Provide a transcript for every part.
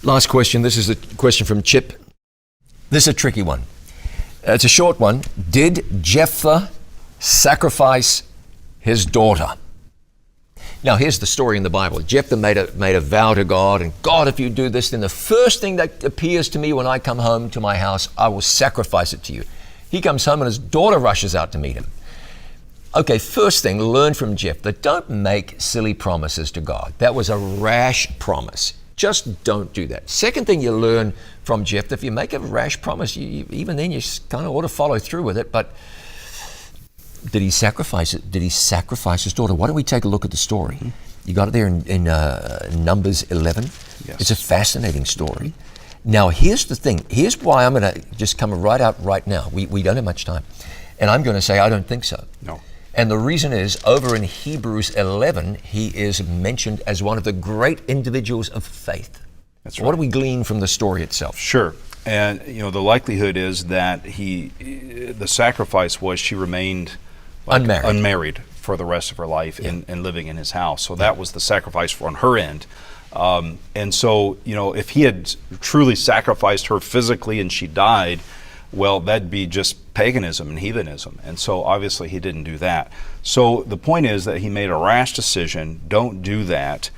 Last question. This is a question from Chip. This is a tricky one. It's a short one. Did Jephthah sacrifice his daughter? Now, here's the story in the Bible. Jephthah made a vow to God, and God, if you do this, then the first thing that appears to me when I come home to my house, I will sacrifice it to you. He comes home and his daughter rushes out to meet him. Okay, first thing, learn from Jephthah. Don't make silly promises to God. That was a rash promise. Just don't do that. Second thing you learn from Jephthah, if you make a rash promise, even then you kind of ought to follow through with it, but did he sacrifice it? Did he sacrifice his daughter? Why don't we take a look at the story? Mm-hmm. You got it there in Numbers 11. Yes. It's a fascinating story. Now, here's the thing. Here's why I'm going to just come right out right now. We don't have much time. And I'm going to say I don't think so. No. And the reason is, over in Hebrews 11, he is mentioned as one of the great individuals of faith. That's right. What do we glean from the story itself? Sure. And, the likelihood is that the sacrifice was she remained unmarried for the rest of her life and living in his house. So that was the sacrifice on her end. And so, if he had truly sacrificed her physically and she died, well, that'd be just paganism and heathenism. And so obviously he didn't do that. So the point is that he made a rash decision. Don't do that.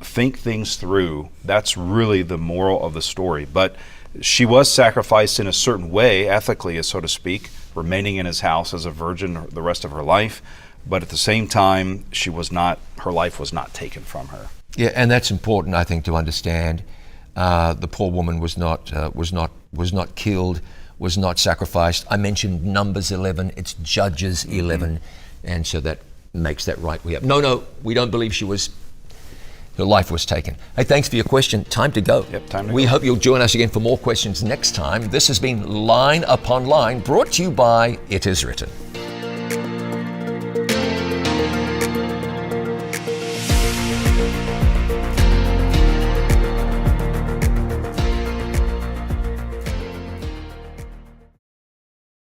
Think things through. That's really the moral of the story. But she was sacrificed in a certain way, ethically, so to speak, remaining in his house as a virgin the rest of her life. But at the same time, her life was not taken from her. Yeah, and that's important, I think, to understand. The poor woman was not killed, was not sacrificed. I mentioned Numbers 11. It's Judges 11, mm-hmm. And so that makes that right. No, we don't believe her life was taken. Hey, thanks for your question. Time to go. Yep, time to We go. hope you'll join us again for more questions next time. This has been Line Upon Line, brought to you by It Is Written.